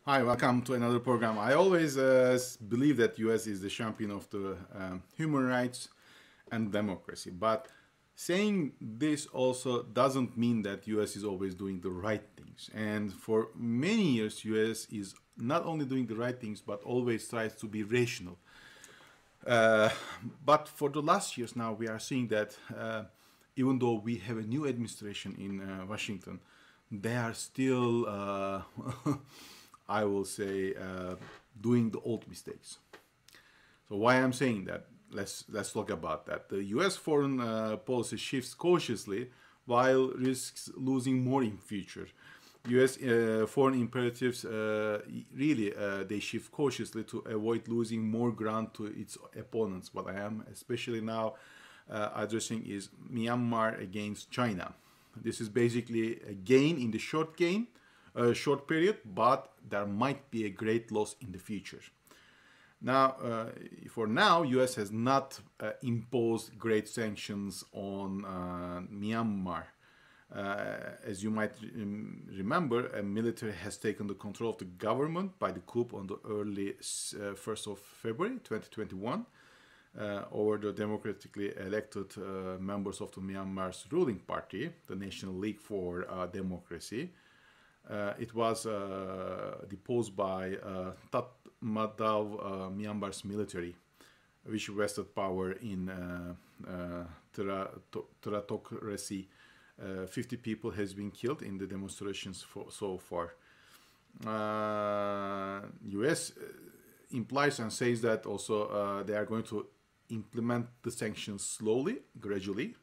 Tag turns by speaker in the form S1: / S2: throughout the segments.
S1: Hi, welcome to another program. I always believe that US is the champion of the human rights and democracy. But saying this also doesn't mean that US is always doing the right things. And for many years, US is not only doing the right things, but always tries to be rational. Uh, but for the last years now, we are seeing that even though we have a new administration in Washington, they are still, I will say, doing the old mistakes. So why I'm saying that? Let's talk about that. The U.S. foreign policy shifts cautiously while risks losing more in future. U.S. Foreign imperatives really they shift cautiously to avoid losing more ground to its opponents. What I am especially now addressing is Myanmar against China. This is basically a gain in the short period, but there might be a great loss in the future. Now, for now, U.S. has not imposed great sanctions on Myanmar. As you might remember, a military has taken the control of the government by the coup on the early 1st of February 2021 over the democratically elected members of the Myanmar's ruling party, the National League for Democracy. It was deposed by Tatmadaw, Myanmar's military, which vested power in teratocracy. 50 people has been killed in the demonstrations so far. U.S. implies and says that also they are going to implement the sanctions slowly, gradually,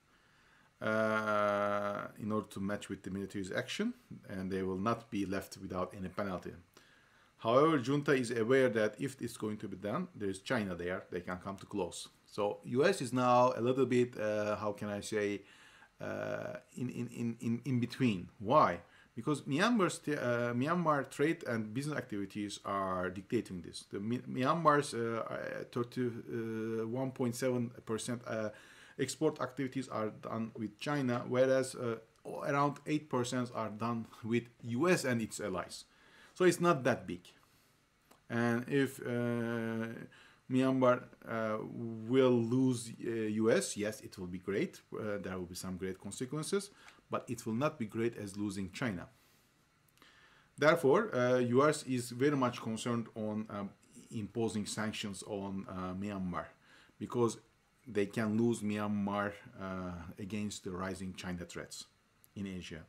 S1: in order to match with the military's action, and they will not be left without any penalty. However, junta is aware that if it's going to be done, there is China there, they can come to close. So U.S. is now a little bit, how can I say, in between. Why? Because Myanmar trade and business activities are dictating this. The Myanmar's 31.7% export activities are done with China, whereas around 8% are done with US and its allies. So it's not that big. And if Myanmar will lose US, yes, it will be great. There will be some great consequences, but it will not be great as losing China. Therefore, US is very much concerned on imposing sanctions on Myanmar because they can lose Myanmar against the rising China threats in Asia.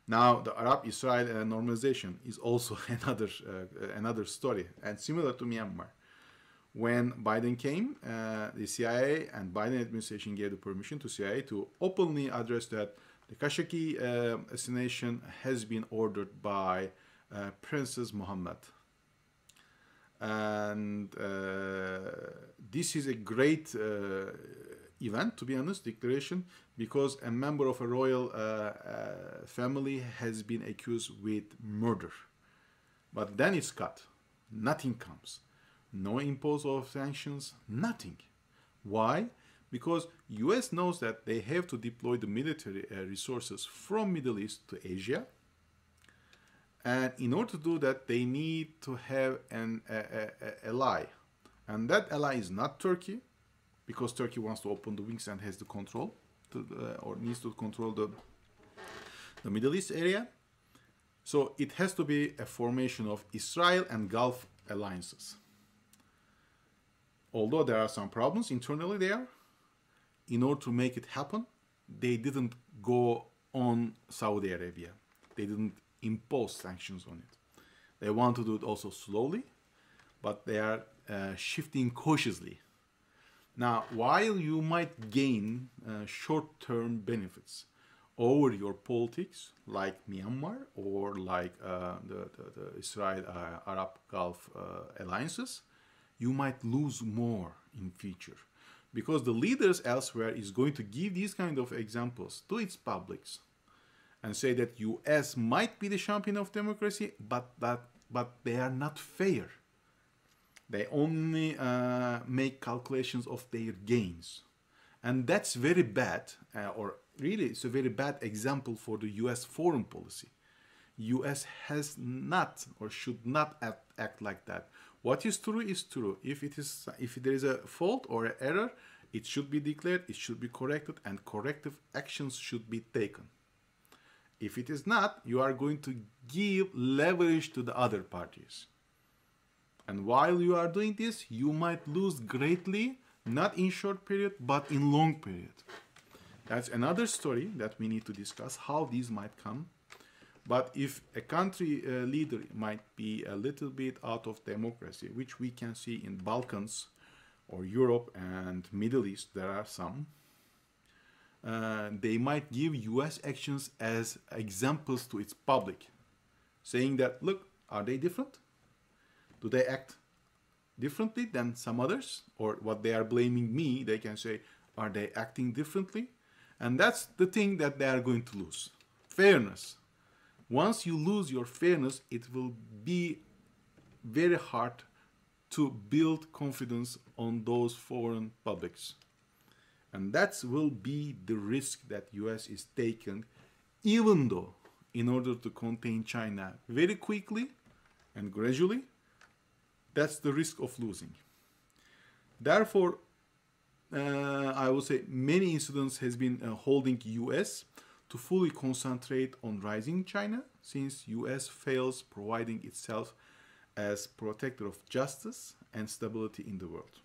S1: Now, the Arab-Israel normalization is also another story, and similar to Myanmar. When Biden came, the CIA and Biden administration gave the permission to CIA to openly address that the Khashoggi assassination has been ordered by Princess Mohammed. And this is a great event, to be honest, declaration, because a member of a royal family has been accused with murder. But then it's cut. Nothing comes. No impose of sanctions, nothing. Why? Because US knows that they have to deploy the military resources from Middle East to Asia. And in order to do that, they need to have an ally. And that ally is not Turkey, because Turkey wants to open the wings and has the control, or needs to control the Middle East area. So it has to be a formation of Israel and Gulf alliances. Although there are some problems internally there, in order to make it happen, they didn't go on Saudi Arabia. They didn't impose sanctions on it. They want to do it also slowly, but they are shifting cautiously. Now, while you might gain short-term benefits over your politics, like Myanmar or like the Israel-Arab Gulf alliances, you might lose more in future, because the leaders elsewhere is going to give these kind of examples to its publics and say that US might be the champion of democracy, but they are not fair. They only make calculations of their gains. And that's very bad, or really it's a very bad example for the US foreign policy. US has not or should not act like that. What is true is true. If there is a fault or an error, it should be declared, it should be corrected, and corrective actions should be taken. If it is not, you are going to give leverage to the other parties. And while you are doing this, you might lose greatly, not in short period, but in long period. That's another story that we need to discuss, how these might come. But if a country leader might be a little bit out of democracy, which we can see in Balkans or Europe and Middle East, there are some, they might give US actions as examples to its public, saying that, look, are they different? Do they act differently than some others? Or what they are blaming me, they can say, are they acting differently? And that's the thing that they are going to lose. Fairness. Once you lose your fairness, it will be very hard to build confidence on those foreign publics. And that will be the risk that US is taking, even though in order to contain China very quickly and gradually, that's the risk of losing. Therefore, I would say many incidents has been holding US to fully concentrate on rising China, since US fails providing itself as protector of justice and stability in the world.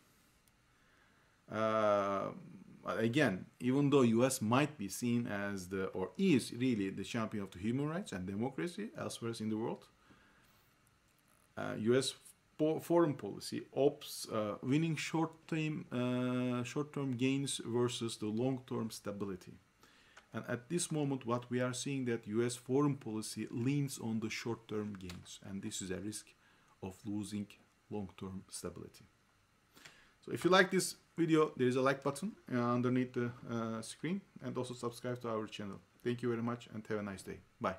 S1: Again, even though US might be seen as or is really the champion of the human rights and democracy elsewhere in the world, US foreign policy opts winning short-term gains versus the long-term stability. And at this moment, what we are seeing that US foreign policy leans on the short-term gains, and this is a risk of losing long-term stability. So if you like this video, there is a like button underneath the screen, and also subscribe to our channel. Thank you very much and have a nice day. Bye.